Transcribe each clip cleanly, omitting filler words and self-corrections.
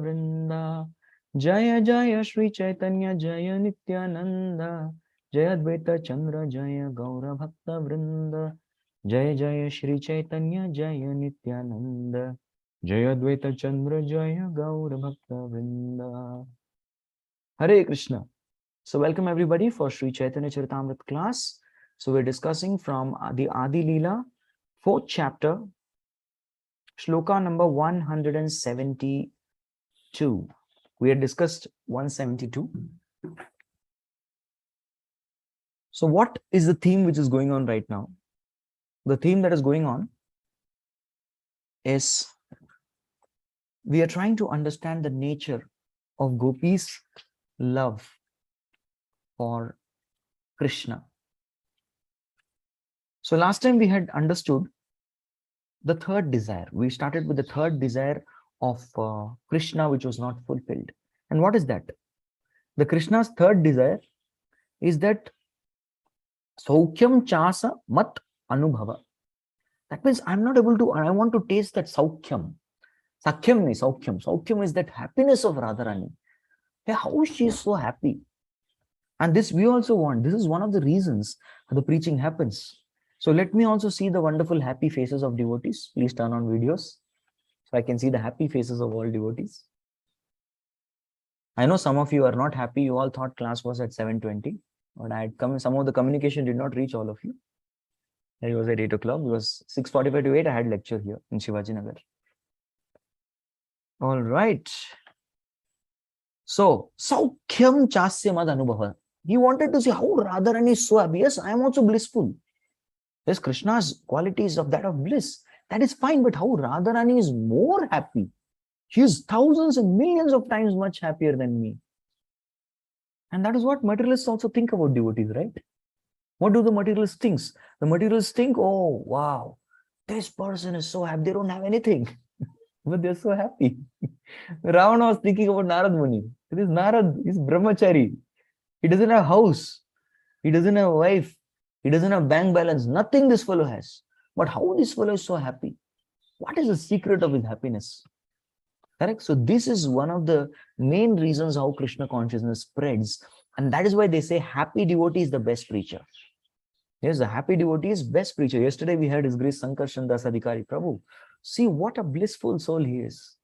Vrinda. Jaya Jaya Shri Chaitanya Jaya Nityananda. Jaya Advaita Chandra Jaya Gaura Bhakta Vrinda. Jaya Jaya Shri Chaitanya Jaya Nityananda. Jaya Advaita Chandra Jaya Gaura Bhakta Vrinda. Hare Krishna. So welcome everybody for Sri Chaitanya Charitamrta class. So we're discussing from the Adi Lila, 4th chapter, shloka number 172. We had discussed 172. So what is the theme which is going on right now? The theme that is going on is we are trying to understand the nature of Gopis' love for Krishna. So last time we had understood the third desire. We started with the third desire of Krishna, which was not fulfilled. And what is that? The Krishna's third desire is that Saukyam Chasa Mat Anubhava. That means I'm not able to, I want to taste that Saukyam. Sakyam nahi, Saukyam. Saukyam is that happiness of Radharani. Hey, how she is so happy. And this we also want. This is one of the reasons the preaching happens. So let me also see the wonderful happy faces of devotees. Please turn on videos so I can see the happy faces of all devotees. I know some of you are not happy. You all thought class was at 7:20, but I had come. Some of the communication did not reach all of you. It was at 8 o'clock. It was 6:45 to 8. I had lecture here in Shivaji Nagar. All right. So, Saukhyam Chasya Mad Anubhava. He wanted to see how Radharani is so happy. Yes, I am also blissful. Yes, Krishna's qualities of that of bliss. That is fine, but how Radharani is more happy. She is thousands and millions of times much happier than me. And that is what materialists also think about devotees, right? What do the materialists think? The materialists think, oh, wow, this person is so happy. They don't have anything, but they're so happy. Ravana was thinking about Narad Muni. It is Narad, he's brahmachari. He doesn't have a house. He doesn't have a wife. He doesn't have bank balance. Nothing this fellow has. But how this fellow is so happy? What is the secret of his happiness? Correct? So this is one of the main reasons how Krishna consciousness spreads. And that is why they say happy devotee is the best preacher. Yes, the happy devotee is best preacher. Yesterday we had His Grace Sankarshan Das Adhikari Prabhu. See what a blissful soul he is.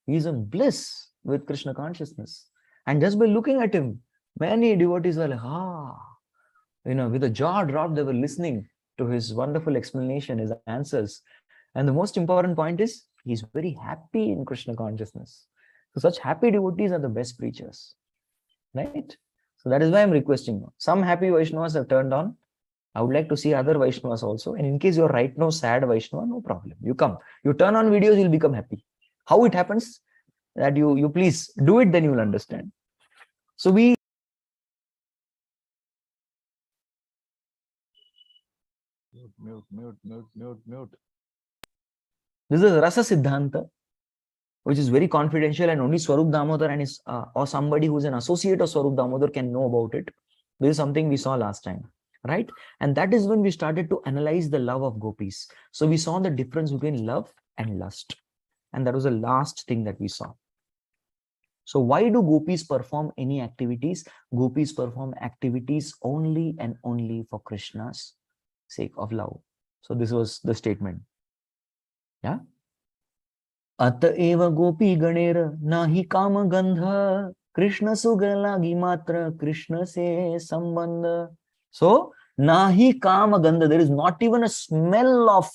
He is in bliss with Krishna consciousness. And just by looking at him, many devotees are like, with a jaw dropped, they were listening to his wonderful explanation, his answers. And the most important point is, he's very happy in Krishna consciousness. So such happy devotees are the best preachers. Right? So that is why I'm requesting. Some happy Vaishnavas have turned on. I would like to see other Vaishnavas also. And in case you're right now sad Vaishnava, no problem. You come. You turn on videos, you'll become happy. How it happens? That you please do it, then you will understand. So we mute. This is Rasa Siddhanta, which is very confidential, and only Swarup Damodar and his or somebody who's an associate of Swarup Damodar can know about it. This is something we saw last time, right? And that is when we started to analyze the love of gopis. So we saw the difference between love and lust. And that was the last thing that we saw. So why do gopis perform any activities? Gopis perform activities only and only for Krishna's sake of love. So this was the statement. Yeah. Ataeva gopi ganera nahi kama gandha Krishna sugalagi matra Krishna se sambandha. So nahi kama gandha, there is not even a smell of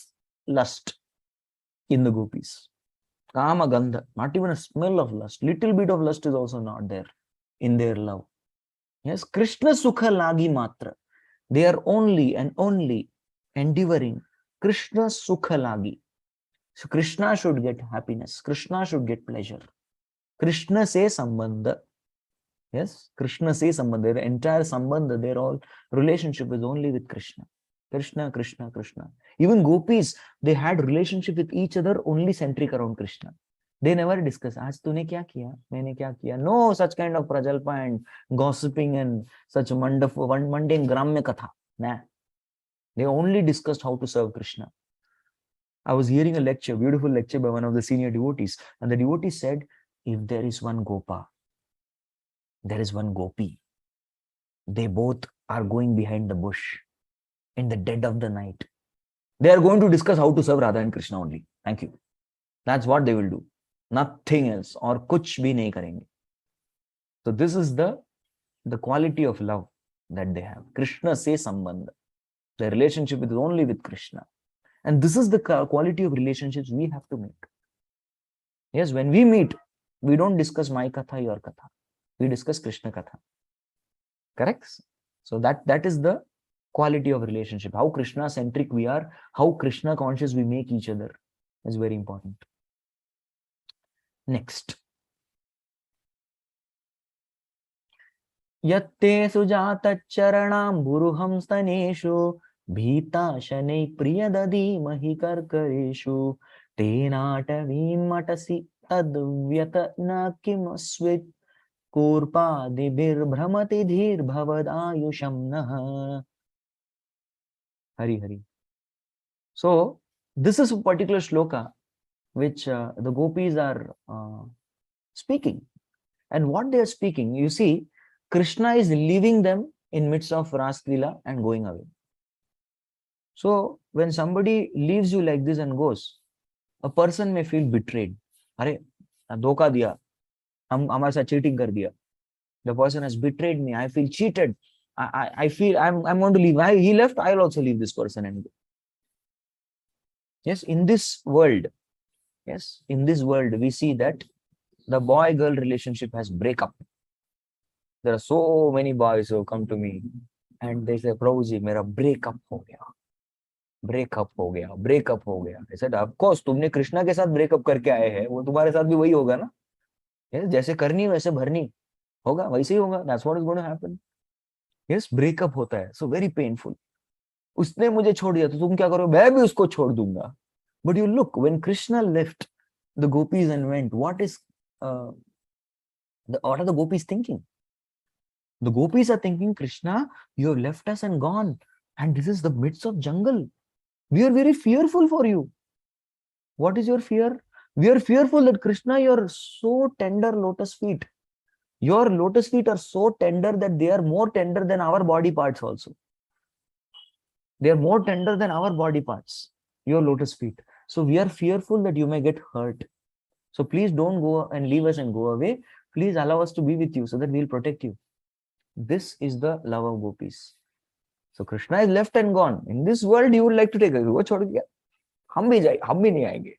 lust in the gopis. Kama gandha, not even a smell of lust. Little bit of lust is also not there in their love. Yes, Krishna sukha lagi matra. They are only and only endeavoring Krishna sukha lagi. So Krishna should get happiness. Krishna should get pleasure. Krishna se sambandha. Yes, Krishna se sambandha. Their entire sambandha, their all relationship is only with Krishna. Krishna, Krishna, Krishna. Even gopis, they had relationship with each other only centric around Krishna. They never discuss, Aaj tune kya kiya? Maine kya kiya? No such kind of prajalpa and gossiping and such mundane gramya katha. Nah. They only discussed how to serve Krishna. I was hearing a lecture, beautiful lecture by one of the senior devotees, and the devotee said, if there is one Gopa, there is one Gopi. They both are going behind the bush in the dead of the night. They are going to discuss how to serve Radha and Krishna only. Thank you. That's what they will do. Nothing else. Or kuch bhi nahi karenge. So this is the quality of love that they have. Krishna se sambandha. The relationship is only with Krishna. And this is the quality of relationships we have to make. Yes, when we meet, we don't discuss my katha, your katha. We discuss Krishna katha. Correct? So that is the quality of relationship. How Krishna centric we are, how Krishna conscious we make each other is very important. Next. Yatte sujata charanam buruham staneshu bhita shanai priyadadi mahikarkareshu tenatavim matasi tadvyata na kimasvit kurpadibir bhramati dhir bhavadayusham naha. Hari Hari. So this is a particular shloka which the gopis are speaking. And what they are speaking, you see, Krishna is leaving them in midst of Ras Lila and going away. So when somebody leaves you like this and goes, a person may feel betrayed. Arey, dhoka diya. Hamare saath cheating kar diya. The person has betrayed me. I feel cheated. I feel I'm going to leave. He left. I'll also leave this person and go. Yes, in this world, we see that the boy-girl relationship has breakup. There are so many boys who come to me and they say, Prabhuji, mera breakup ho gaya. Breakup ho gaya, breakup ho gaya. I said, of course, तुमने कृष्णा के साथ breakup करके आए हैं, वो तुम्हारे साथ भी वही होगा ना? Yes, जैसे करनी वैसे भरनी होगा, वैसे ही होगा. That's what is going to happen. Yes, breakup होता है. So very painful. उसने मुझे छोड़ दिया तो तुम क्या करो? मैं भी उसको छोड़ दूंगा. But you look, when Krishna left the gopis and went, what are the gopis thinking? The gopis are thinking, Krishna, you have left us and gone. And this is the midst of jungle. We are very fearful for you. What is your fear? We are fearful that Krishna, your so tender lotus feet. Your lotus feet are so tender that they are more tender than our body parts also. They are more tender than our body parts, your lotus feet. So we are fearful that you may get hurt. So please don't go and leave us and go away. Please allow us to be with you so that we'll protect you. This is the love of gopis. So Krishna is left and gone. In this world, he would like to take us. Wo chhod gaya. Hum bhi nahi aayenge.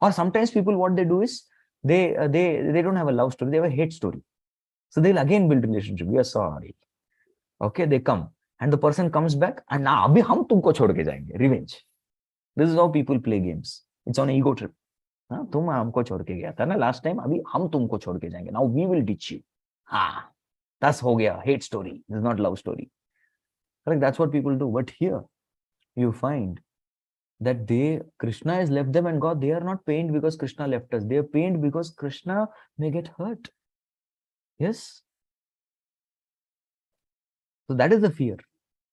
Or sometimes people, what they do is, they don't have a love story, they have a hate story. So they'll again build relationship. We are sorry. Okay, they come. And the person comes back and now abhi hum tumko chhod ke jayenge. Revenge. This is how people play games. It's on an ego trip. तुम हमको छोड़ के गया था ना last time, अभी हम तुमको छोड़ के जाएंगे. Now we will ditch you. That's हो गया, hate story. This is not love story. Correct? That's what people do. But here, you find that Krishna has left them and God, they are not pained because Krishna left us. They are pained because Krishna may get hurt. Yes? So that is the fear.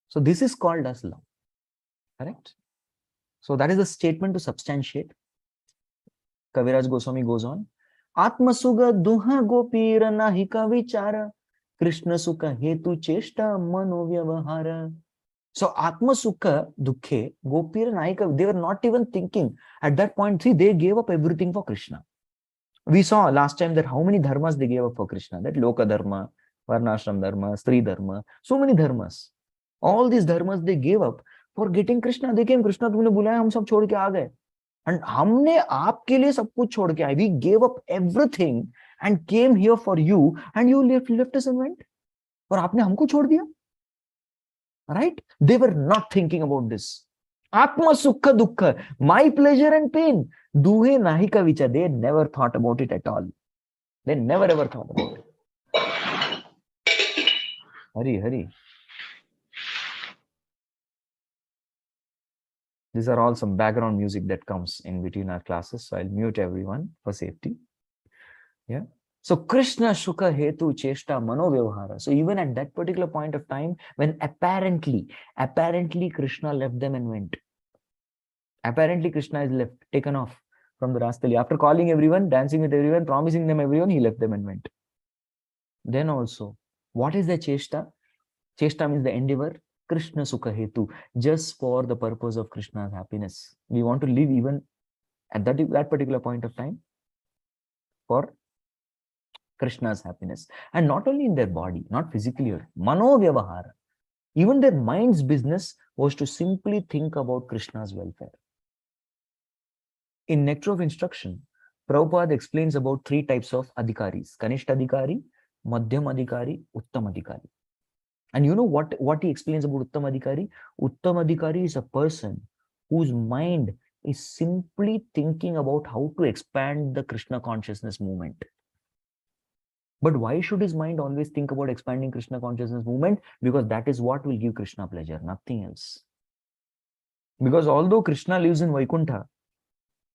So this is called as love. Correct? So that is a statement to substantiate. Kaviraj Goswami goes on. Atma Suga Duha Gopira Nahika Vichara Krishna Sukha Hetu Cheshta Mano Vyavahara. So Atma Sukha Dukhe Gopira Nahika, they were not even thinking. At that point, see, they gave up everything for Krishna. We saw last time that how many dharmas they gave up for Krishna. That Loka Dharma, Varnashram Dharma, Stri Dharma, so many dharmas. All these dharmas they gave up for getting Krishna. They came, Krishna तुमने बुलाया, हम सब छोड़ के आ गए. And हमने आपके लिए सब कुछ छोड़ के आए. We gave up everything and came here for you, and you left us and went. और आपने हमको छोड़ दिया. Right? They were not thinking about this. Atma Sukha Dukkha, my pleasure and pain. Duhe Nahika Vicha. They never thought about it at all. They never ever thought about it. Hari. These are all some background music that comes in between our classes. So I'll mute everyone for safety. Yeah. So Krishna Shuka Hetu Cheshta Mano Vyavahara. So even at that particular point of time, when apparently Krishna left them and went. Apparently Krishna is left, taken off from the Rastali. After calling everyone, dancing with everyone, promising them everyone, he left them and went. Then also, what is the cheshta? Cheshta means the endeavor. Krishna Sukha Hetu, just for the purpose of Krishna's happiness. We want to live even at that particular point of time for Krishna's happiness. And not only in their body, not physically, Mano Vyavahara. Even their mind's business was to simply think about Krishna's welfare. In Nectar of Instruction, Prabhupada explains about 3 types of adhikaris: Kanishta Adhikari, Madhyam Adhikari, Uttam Adhikari. And you know what he explains about Uttam Adhikari? Uttam Adhikari is a person whose mind is simply thinking about how to expand the Krishna consciousness movement. But why should his mind always think about expanding Krishna consciousness movement? Because that is what will give Krishna pleasure, nothing else. Because although Krishna lives in Vaikuntha,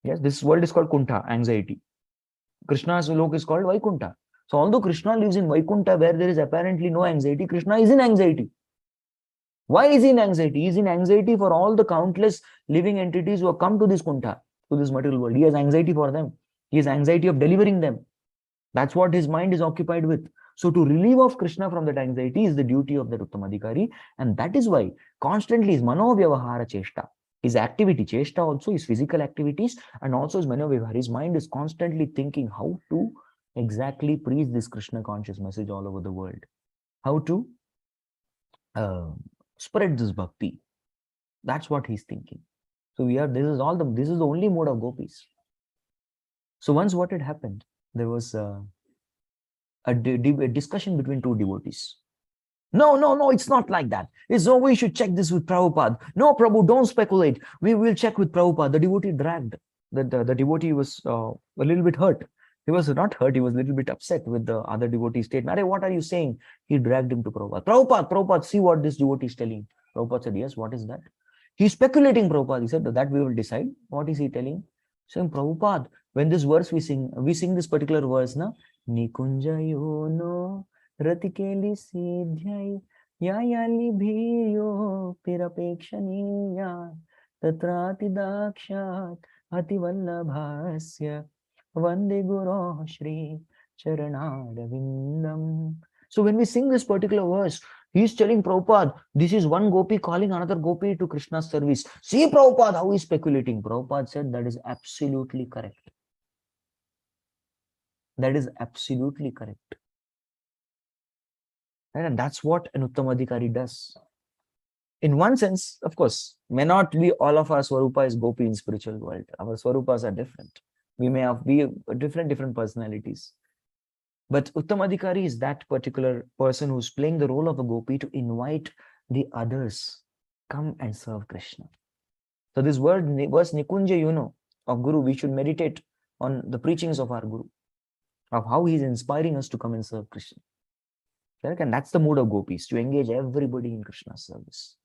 yes, this world is called Kuntha, anxiety. Krishna's lok is called Vaikuntha. So although Krishna lives in Vaikuntha where there is apparently no anxiety, Krishna is in anxiety. Why is he in anxiety? He is in anxiety for all the countless living entities who have come to this Kuntha, to this material world. He has anxiety for them. He has anxiety of delivering them. That's what his mind is occupied with. So to relieve of Krishna from that anxiety is the duty of the Uttamadhikari. And that is why constantly his Manovyavahara Cheshta, his activity, Cheshta also, his physical activities, and also his Manovyavahara, his mind is constantly thinking how to exactly preach this Krishna conscious message all over the world. How to spread this bhakti. That's what he's thinking. So this is the only mode of gopis. So once what had happened, there was a discussion between 2 devotees. No, it's not like that. It's no, we should check this with Prabhupada. No, Prabhu, don't speculate. We will check with Prabhupada. The devotee dragged. The devotee was a little bit hurt. He was not hurt, he was a little bit upset with the other devotee's statement. What are you saying? He dragged him to Prabhupada. Prabhupada, see what this devotee is telling. Prabhupada said, yes, what is that? He's speculating, Prabhupada. He said, that we will decide. What is he telling? Saying, Prabhupada, when this verse we sing this particular verse, na, Nikunjayo no Ratikeli Siddhyai Yayali Bhiyo Pirapekshaniya Tatrati Dakshat Ativallabhasya Vande Guru Shri Charanadavindam. So when we sing this particular verse, he is telling Prabhupada, this is one gopi calling another gopi to Krishna's service. See Prabhupada, how he is speculating. Prabhupada said that is absolutely correct. That is absolutely correct. And that's what an Uttamadhikari does. In one sense, of course, may not be all of our Swarupa is gopi in spiritual world. Our Swarupas are different. We may have different personalities. But Uttamadhikari is that particular person who's playing the role of a gopi to invite the others, come and serve Krishna. So this verse Nikunja, of Guru, we should meditate on the preachings of our Guru, of how he is inspiring us to come and serve Krishna. And that's the mood of gopis, to engage everybody in Krishna's service.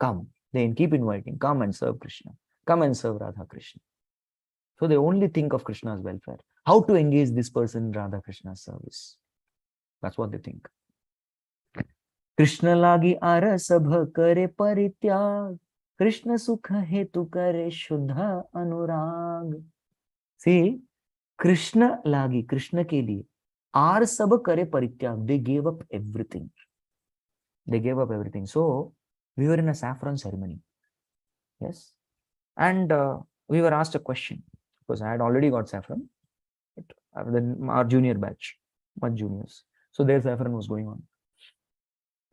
Come, they keep inviting, come and serve Krishna, come and serve Radha Krishna. So they only think of Krishna's welfare. How to engage this person in Radha Krishna's service. That's what they think. Krishna lagi arasabha kare parityag, Krishna sukha hetu kare shuddha anurag. See, Krishna lagi, Krishna ke liye, arasabha kare parityag, they gave up everything. They gave up everything. So we were in a saffron ceremony. Yes. And we were asked a question. Because I had already got saffron. Our junior batch, much juniors. So their saffron was going on.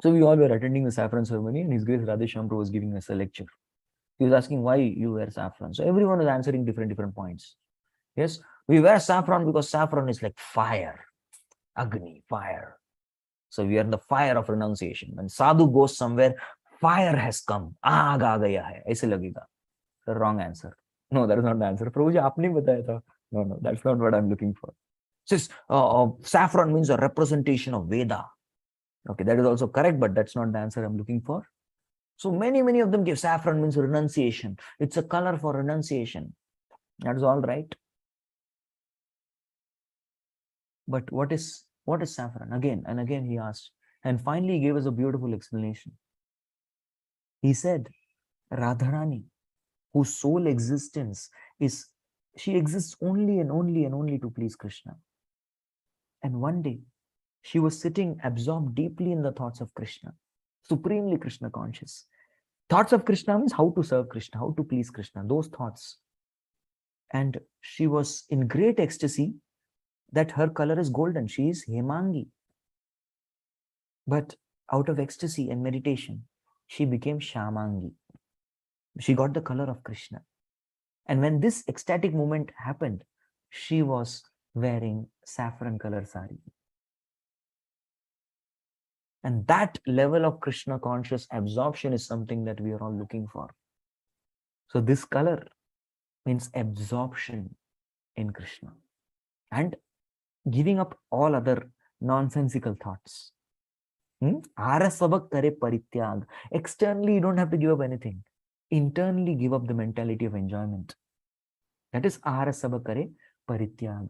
So we all were attending the saffron ceremony, and His Grace Radheshyam was giving us a lecture. He was asking why you wear saffron. So everyone was answering different points. Yes, we wear saffron because saffron is like fire, Agni, fire. So we are in the fire of renunciation. When sadhu goes somewhere, fire has come. Aag aa gaya hai. Aise lagega. The wrong answer. No, that is not the answer. Prabhuji, aapne bataya tha. No, that's not what I'm looking for. Says saffron means a representation of Veda. Okay, that is also correct, but that's not the answer I'm looking for. So many of them give saffron means renunciation. It's a color for renunciation. That is all right. But what is saffron? Again and again he asked. And finally he gave us a beautiful explanation. He said, Radharani, whose sole existence is She exists only and only and only to please Krishna. And one day, she was sitting absorbed deeply in the thoughts of Krishna, supremely Krishna conscious. Thoughts of Krishna means how to serve Krishna, how to please Krishna, those thoughts. And she was in great ecstasy that her color is golden. She is Hemangi. But out of ecstasy and meditation, she became Shamangi. She got the color of Krishna. And when this ecstatic moment happened, she was wearing saffron color sari. And that level of Krishna conscious absorption is something that we are all looking for. So this color means absorption in Krishna and giving up all other nonsensical thoughts. Arasabak kare parityag. Externally, you don't have to give up anything. Internally, give up the mentality of enjoyment. That is arasabak kare parityag.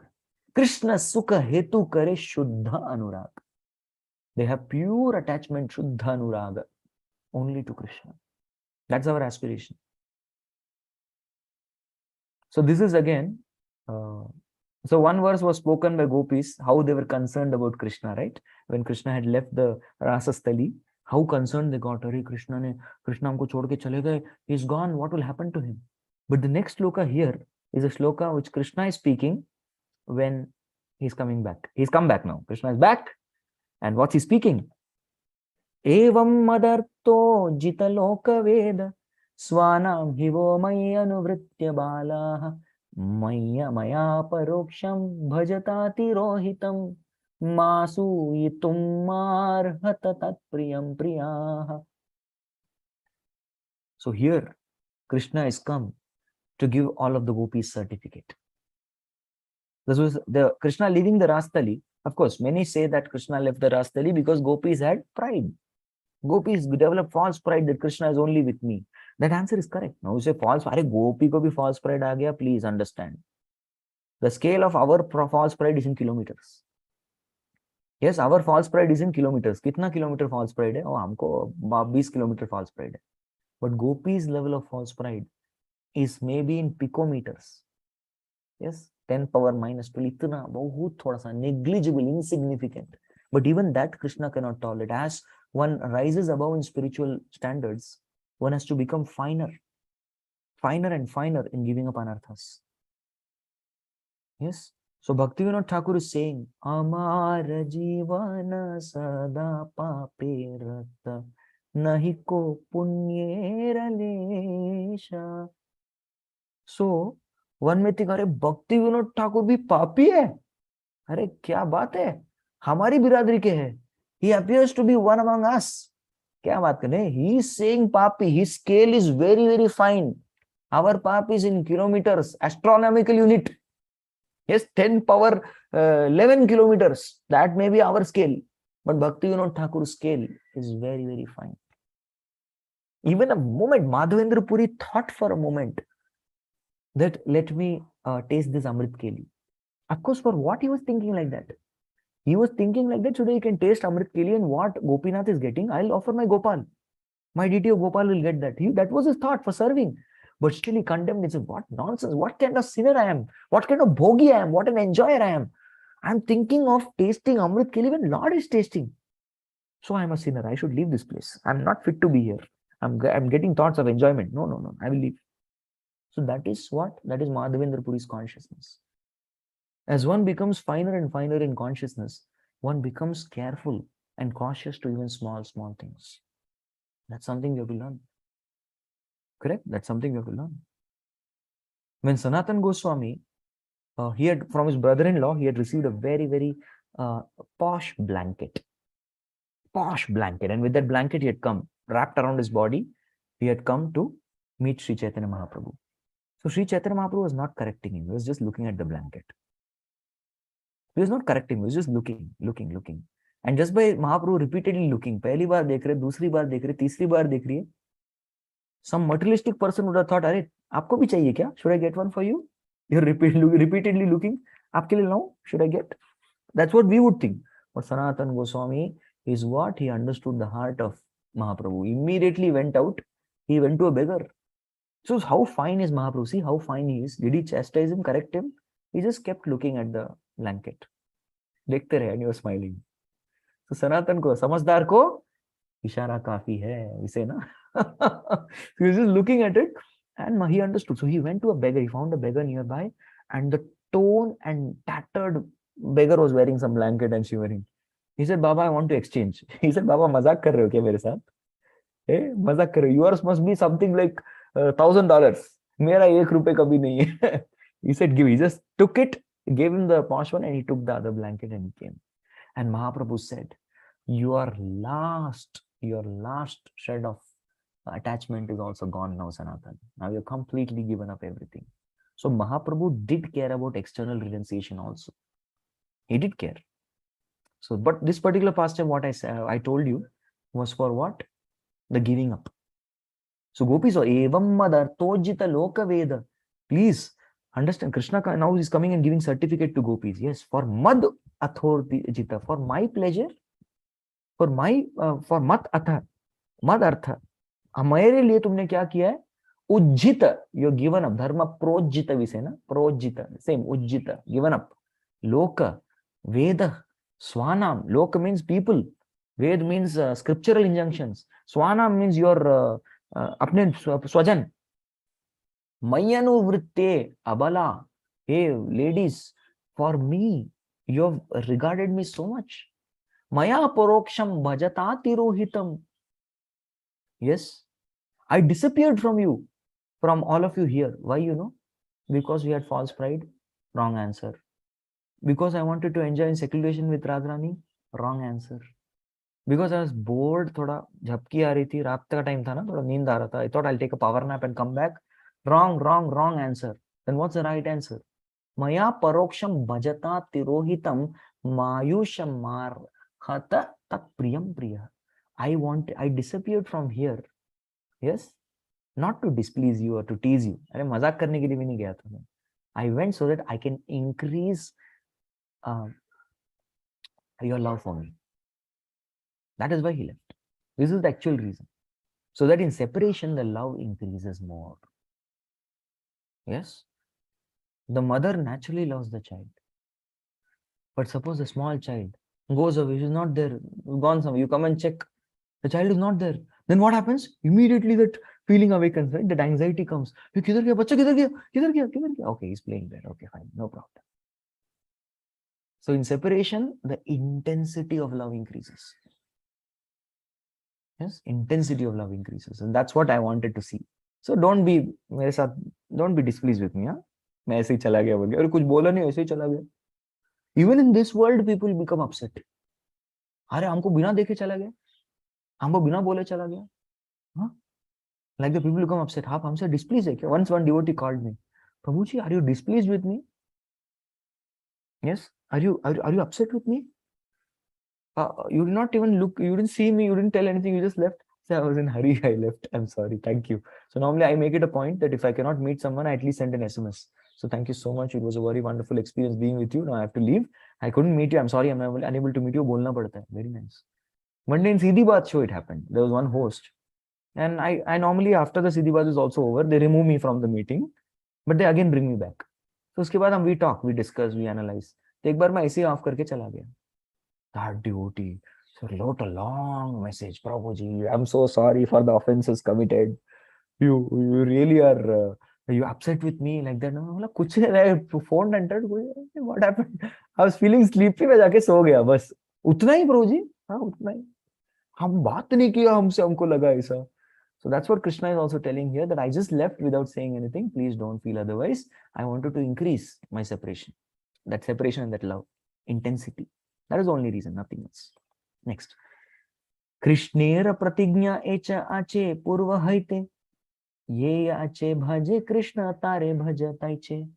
Krishna sukha hetu kare shuddha anurag. They have pure attachment, shuddha anuraga, only to Krishna. That's our aspiration. So this is again, so one verse was spoken by gopis, how they were concerned about Krishna, right? When Krishna had left the Rasastali, how concerned they got. Hare Krishna humko chhod ke chale gaye, he's gone, what will happen to him? But the next shloka here is a shloka which Krishna is speaking when he's coming back. He's come back now. Krishna is back. And what's he speaking? Evam madarto jitaloka veda swanam hivo maya anuvritya balaha maya paroksham bhajatati rohitam masu yitum marhata tat priyam priyaha. So here Krishna is come to give all of the gopis certificate. This was the Krishna leaving the Rastali. Of course, many say that Krishna left the Rastali because gopis had pride. Gopis developed false pride that Krishna is only with me. That answer is correct. Now you say false, are gopi ko bhi false pride aa gaya? Please understand. The scale of our false pride is in kilometers. Yes, our false pride is in kilometers. Kitna kilometer false pride hai? Oh, humko 20 kilometer false pride hai. But gopis level of false pride is maybe in picometers. Yes, 10 power minus 12. Itna bahut thoda sa negligible, insignificant. But even that Krishna cannot tolerate. As one rises above in spiritual standards, one has to become finer and finer in giving up anarthas. Yes. So Bhaktivinoda Thakur is saying, Amar jivana sada pape rata nahi ko punyera lesha. So one may think, अरे Bhaktivinoda Thakur भी पापी है? अरे क्या बात है? हमारी बिरादरी के है. He appears to be one among us. क्या बात कर रहे हैं? He is saying papi. His scale is very, very fine. Our pap is in kilometers, astronomical unit. Yes, 10 power 11 kilometers. That may be our scale. But Bhaktivinoda Thakur's scale is very, very fine. Even a moment, Madhavendra Puri thought for a moment that let me taste this Amrit Keli. Of course, for what he was thinking like that? He was thinking like that, so that he can taste Amrit Keli and what Gopinath is getting, I'll offer my Gopal. My deity of Gopal will get that. That was his thought for serving. But still he condemned. He said, what nonsense. What kind of sinner I am? What kind of bhogi I am? What an enjoyer I am. I'm thinking of tasting Amrit Keli when Lord is tasting. So I'm a sinner. I should leave this place. I'm not fit to be here. I'm getting thoughts of enjoyment. No. I will leave. So that is what? That is Madhavendra Puri's consciousness. As one becomes finer and finer in consciousness, one becomes careful and cautious to even small things. That's something we have to learn. Correct? That's something we have to learn. When Sanatan Goswami, he had, from his brother-in-law, he had received a very, very posh blanket. And with that blanket, he had come, wrapped around his body. He had come to meet Sri Chaitanya Mahaprabhu. So Sri Chaitanya Mahaprabhu was not correcting him. He was just looking at the blanket. He was not correcting him. He was just looking. And just by Mahaprabhu repeatedly looking, pehli baar dekh rahe, dusri baar dekh rahe, tisri baar dekh rahi hai, some materialistic person would have thought, "Arey, aapko bhi chahiye kya? Should I get one for you?" You're repeatedly looking. Aapke liye lau? Should I get? That's what we would think. But Sanatan Goswami is what? He understood the heart of Mahaprabhu. Immediately went out. He went to a beggar. So how fine is Mahaprabhu? See how fine he is. Did he chastise him, correct him? He just kept looking at the blanket. देखते रहे, and he was smiling. So Sanatan को, समझदार को इशारा काफी है, इसे ना. So he was just looking at it, and he understood. So he went to a beggar. He found a beggar nearby, and the torn and tattered beggar was wearing some blanket and shivering. He said, Baba, I want to exchange. He said, Baba, मजाक कर रहे हो क्या मेरे साथ? मजाक कर रहे हो? Yours must be something like $1,000. मेरा ₹1 कभी नहीं है. He said, give. He just took it, gave him the posh one, and he took the other blanket and he came. And Mahaprabhu said, your last shred of attachment is also gone now, Sanatan. Now you're completely given up everything. So Mahaprabhu did care about external renunciation also. He did care. So, but this particular pastime, what I told you, was for what? The giving up. So gopis are evam madartojita loka veda. Please understand, Krishna now is coming and giving certificate to gopis. Yes, for mad athorjita, for my pleasure, for mat atha, mad artha. मेरे लिए तुमने क्या किया है? उज्जित, you're given up. Dharma projita we say, na? Projita, same, ujjita, given up. Loka, Veda, Swanam. Loka means people. Ved means scriptural injunctions. Swanam means your apne swajan. Mayanu vritte abala. Hey, ladies, for me, you have regarded me so much. Maya paroksham bhajata tirohitam. Yes, I disappeared from you, from all of you here. Why, you know? Because we had false pride. Wrong answer. Because I wanted to enjoy in seclusion with Radharani. Wrong answer. Because I was bored, thoda झपकी आ रही थी, रात का time था ना, थोड़ा नींद आ रहा था. I thought I'll take a power nap and come back. Wrong answer. Then what's the right answer? Maya paroksham bhajata tirohitam mayusham mar khata tat priyam priya. I disappeared from here. Yes, not to displease you or to tease you. अरे मजाक करने के लिए भी नहीं गया था मैं. I went so that I can increase your love for me. That is why he left. This is the actual reason. So that in separation, the love increases more. Yes, the mother naturally loves the child. But suppose a small child goes away, she's not there, gone somewhere, you come and check, the child is not there. Then what happens? Immediately that feeling awakens, right? That anxiety comes. Hey, kidhar gaya? Bachcha kidhar gaya? Kidhar gaya? Kidhar gaya? Okay, he's playing there. Okay, fine, no problem. So in separation, the intensity of love increases. Yes, intensity of love increases. And that's what I wanted to see. So don't be displeased with me. Huh? मैं ऐसे ही चला गया बोल के, अरे कुछ बोला नहीं, ऐसे ही चला गया. Even in this world, people become upset. अरे हमको बिना देखे चला गया, हमको बिना बोले चला गया. Huh? Like the people become upset. आप हमसे displeased है क्या? Once one devotee called me, Prabhuji, are you displeased with me? Yes, are you upset with me? You did not even look, you didn't see me, you didn't tell anything, you just left. So I was in a hurry, I left. I'm sorry, thank you. So normally I make it a point that if I cannot meet someone, I at least send an SMS. So thank you so much. It was a very wonderful experience being with you. Now I have to leave. I couldn't meet you. I'm sorry, I'm unable to meet you. Bolna padta hai. Very nice. One day in Siddhi Baat show it happened. There was one host. And I normally, after the Siddhi Baat is also over, they remove me from the meeting, but they again bring me back. So uske baad we talk, we discuss, we analyze. तो एक बार मैं ऐसे ही of करके चला गया. That devotee wrote a long message. Prabhuji, I'm so sorry for the offenses committed. You really are you upset with me like that? No, कुछ नहीं. Phone entered. What happened? I was feeling sleepy. मैं जाके सो गया बस. उतना ही प्रभुजी. हाँ उतना ही. हम बात नहीं किया हमसे, हमको लगा ऐसा. So that's what Krishna is also telling here, that I just left without saying anything. Please don't feel otherwise. I wanted to increase my separation. That separation and that love. Intensity. That is the only reason, nothing else. Next. Krishnera pratignya echa ache purva haite. Ye ache bhaje Krishna tare bhajataiche.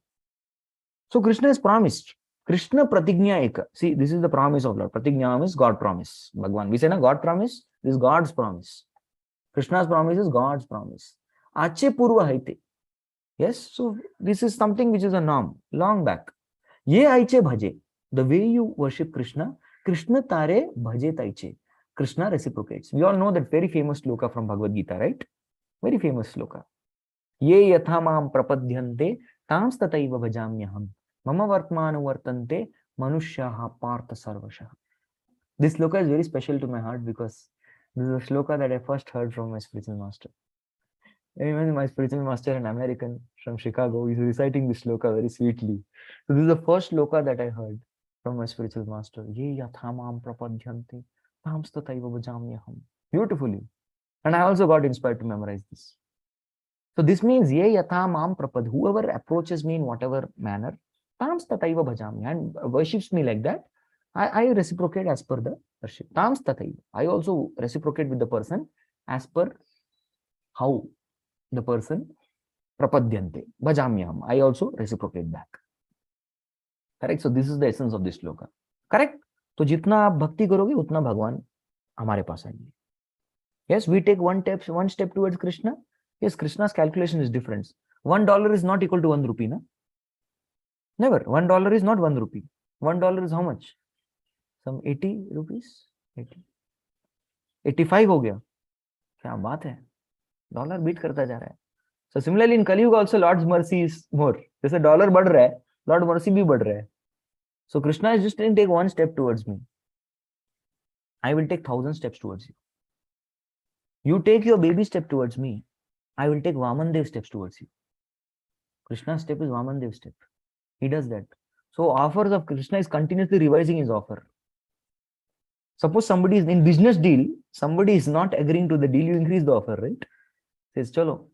So Krishna has promised. Krishna pratignya eka. See, this is the promise of Lord. Pratignya means God promise. Bhagwan. We say na God promise. This is God's promise. Krishna's promise is God's promise. Ache purva haite. Yes. So this is something which is a norm. Long back. Ye aiche bhaje. The way you worship Krishna, Krishna tare bhaje taiche. Krishna reciprocates. We all know that very famous sloka from Bhagavad Gita, right? Very famous sloka. Ye yatha mam prapadyante tams tataiva bhajamyaham. Mama vartmanu vartante manushyaha partha sarvashah. This sloka is very special to my heart because this is a sloka that I first heard from my spiritual master. Even my spiritual master, an American from Chicago, is reciting this sloka very sweetly. So this is the first sloka that I heard from my spiritual master. Ye yathamam prapadyante tams tataiva bhajamyaham. Beautifully. And I also got inspired to memorize this. So this means ye yathamam prapad. Whoever approaches me in whatever manner, tams tataiva bhajami, and worships me like that, I reciprocate as per the worship. Tams tataiva. I also reciprocate with the person as per how the person prapadyante bhajamyam. I also reciprocate back. Correct? So this is the essence of this sloka. Correct? तो जितना आप भक्ति करोगे उतना भगवान हमारे पास आएंगे. Yes, we take one step towards Krishna. Yes, Krishna's calculation is different. $1 is not equal to 1 rupee, na? Never. $1 is not 1 rupee. $1 is how much? Some 80 rupees? 80. 85 हो गया. क्या बात है? डॉलर बीट करता जा रहा है. So similarly in Kali Yuga also Lord's mercy is more. जैसे डॉलर बढ़ रहा है, Lord mercy भी बढ़ रहा है. So Krishna is just saying take one step towards me. I will take 1,000 steps towards you. You take your baby step towards me. I will take Vaman Dev steps towards you. Krishna's step is Vaman Dev step. He does that. So offers of Krishna is continuously revising his offer. Suppose somebody is in business deal, somebody is not agreeing to the deal, you increase the offer, right? Says, chalo,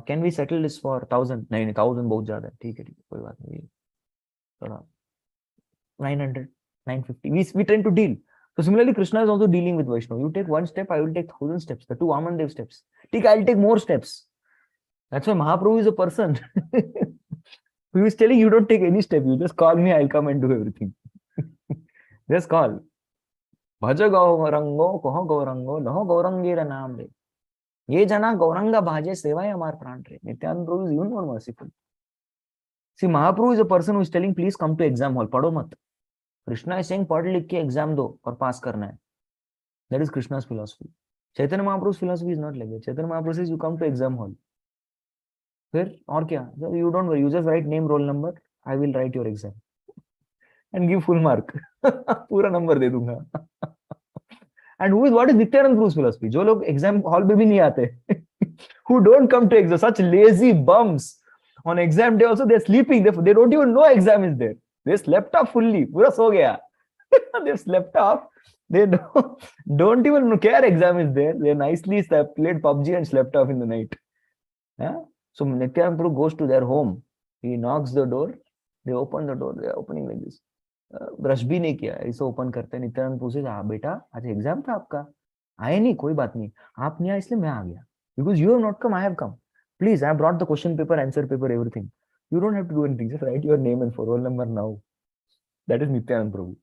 can we settle this for 1,000? नहीं 1,000 बहुत ज्यादा है. ठीक है, कोई बात नहीं. थोड़ा 900, 950. We tend to deal. So similarly, Krishna is also dealing with Vaishnava. You take one step, I will take 1,000 steps. The 2 Vaman Dev steps. Take, I'll take more steps. That's why Mahaprabhu is a person. He was telling you don't take any step. You just call me, I'll come and do everything. Just call. Bhaja Gaurango, Koho Gaurango, Loho Gaurangira Namre. Ye jana Gauranga Bhaje Sevaya Amar Prantre. Nityananda Prabhu is even more merciful. See, Mahaprabhu is a person who is telling, please come to exam hall. Padho mat. Krishna is saying, पढ़ लिख के exam दो और pass करना है. That is Krishna's philosophy. Chaitanya Mahaprabhu's philosophy is not like that. Chaitanya Mahaprabhu says, you come to exam hall. फिर और क्या? So you don't worry. You just write name, roll number. I will write your exam and give full mark. पूरा number दे दूंगा. And what is Nityananda Prabhu's philosophy? जो लोग exam hall में भी नहीं आते, who don't come to exam, such lazy bums. On exam day also, they're sleeping. They don't even know exam is there. They slept off fully. पूरा सो गया. They've slept off. They don't even care exam is there. They nicely played PUBG and slept off in the night. Yeah? So Nityananda Prabhu goes to their home. He knocks the door. They open the door. They are opening like this. Brush भी नहीं किया, ऐसे open करते. नित्यानंद पूछे, हाँ बेटा आज exam था आपका, आए नहीं, कोई बात नहीं, आप नहीं आए इसलिए मैं आ गया. Because you have not come, I have come. Please, I have brought the question paper, answer paper, everything. You don't have to do anything. Just write your name and roll number now. That is Nityananda Prabhu.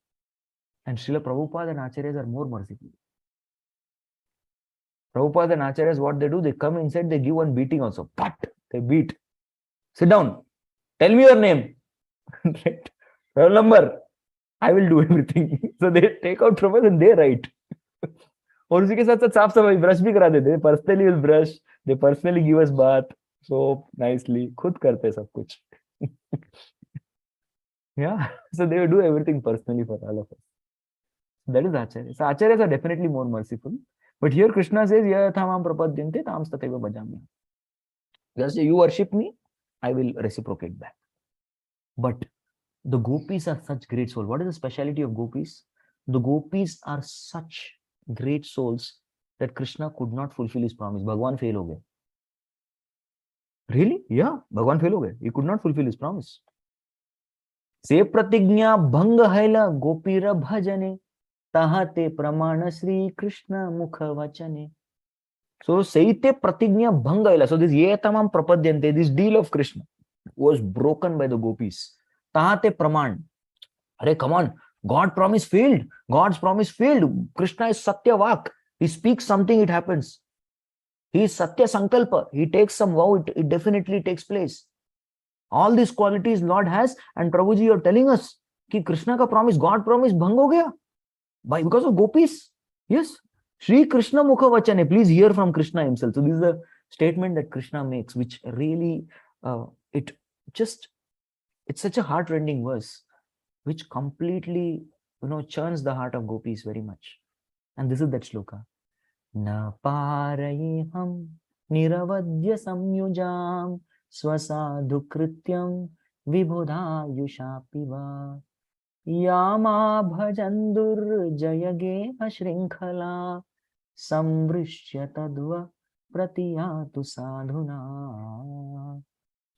And Srila Prabhupada and Acharyas are more merciful. Prabhupada and Acharyas, what they do, they come inside, they give one beating also. Pat! They beat. Sit down. Tell me your name. Right? Roll number. I will do everything. So they take out from us and they write. और उसी के साथ साथ साफ सफाई brush भी करा देते. Personally will brush. They personally give us bath. So nicely. खुद करते सब कुछ. Yeah. So they will do everything personally for all of us. That is Acharya. So Acharyas are definitely more merciful. But here Krishna says, Yathamam prapadyante tam stataiva bhajamyaham. Just you worship me, I will reciprocate back. But the gopis are such great souls. What is the speciality of gopis? The gopis are such great souls that Krishna could not fulfill his promise. Bhagwan fail ho gaya. Really? Yeah, Bhagwan fail ho gaya. He could not fulfill his promise. Se pratignya bhanga haila gopira bhajane tahate pramana Sri Krishna mukha vachane. So Saite pratignya bhanga haila. So this yetamam prapadyante, this deal of Krishna was broken by the gopis. Tahate praman. Arey, come on. God promise failed. God's promise failed. Krishna is Satya Vak. He speaks something, it happens. He is Satya Sankalpa. He takes some vow, it definitely takes place. All these qualities Lord has, and Prabhuji, you're telling us कि Krishna का promise, God promise भंग हो गया because of gopis. Yes. Sri Krishna Mukha Vachane. Please hear from Krishna himself. So this is the statement that Krishna makes, which really, it just, it's such a heart-rending verse, which completely, churns the heart of gopis very much. And this is that shloka. Na parayham niravadya samyujam swasadhu krityam vibhodayushapiva yama bhajandur jayage ashrinkhala samvrishya tadva pratiyatu sadhuna.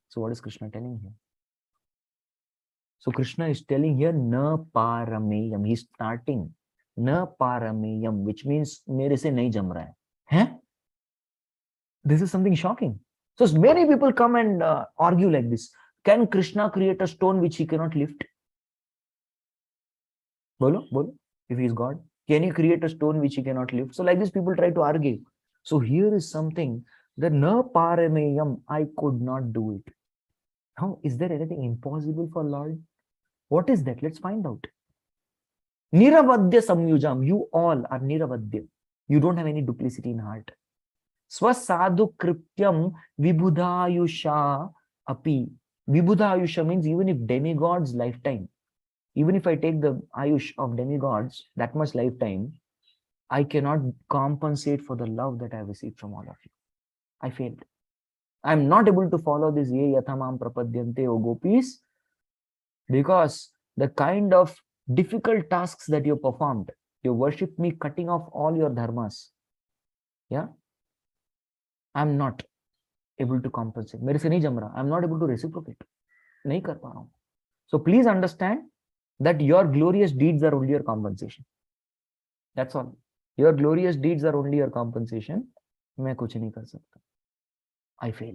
So what is Krishna telling here? So Krishna is telling here, na parameyam. He's starting, na parameyam, which means mere se nahi jam raha hai. This is something shocking. So many people come and argue like this. Can Krishna create a stone which he cannot lift? Bolo, bolo. If he is God, can he create a stone which he cannot lift? So like this, people try to argue. So here is something that na parameyam, I could not do it. How is there anything impossible for Lord? What is that? Let's find out. Niravadya samyujam. You all are niravadya. You don't have any duplicity in heart. Swasadhu krityam vibhudayusha api. Vibhudayusha means even if demigod's lifetime, even if I take the ayush of demigods, that much lifetime, I cannot compensate for the love that I have received from all of you. I failed. I am not able to follow this ye yathamam prapadyante, O gopis, because the kind of difficult tasks that you performed, you worshipped me cutting off all your dharmas. Yeah, I'm not able to compensate. Mere se nahi jam raha. I'm not able to reciprocate. Nahi kar pa raha hu. So please understand that your glorious deeds are only your compensation. That's all. Your glorious deeds are only your compensation. Main kuch nahi kar sakta. I fail.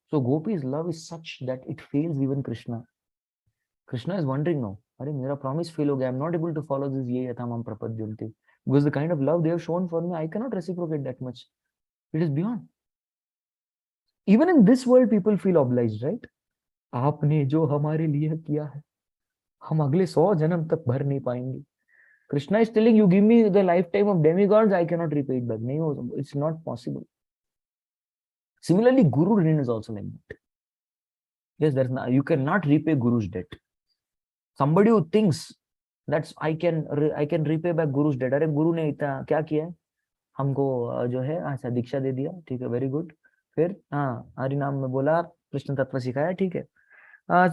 So Gopi's love is such that it fails even Krishna. Krishna is wondering now, Are mera promise fail ho gaya. I'm not able to follow this ye yathamam prapadyante. Because the kind of love they have shown for me, I cannot reciprocate that much. It is beyond. Even in this world, people feel obliged, right? आपने जो हमारे लिए किया है, हम अगले 100 जन्म तक भर नहीं पाएंगे. Krishna is telling you, give me the lifetime of demigods, I cannot repay it back. No, it's not possible. Similarly, Guru Rin is also like that. Yes, you cannot repay Guru's debt. Somebody who thinks that I can repay back Guru's debt. अरे गुरु ने इतना क्या किया है? हमको जो है अच्छा दीक्षा दे दिया, ठीक है, वेरी गुड. फिर हाँ हरि नाम में बोला, कृष्ण तत्व सिखाया, ठीक है.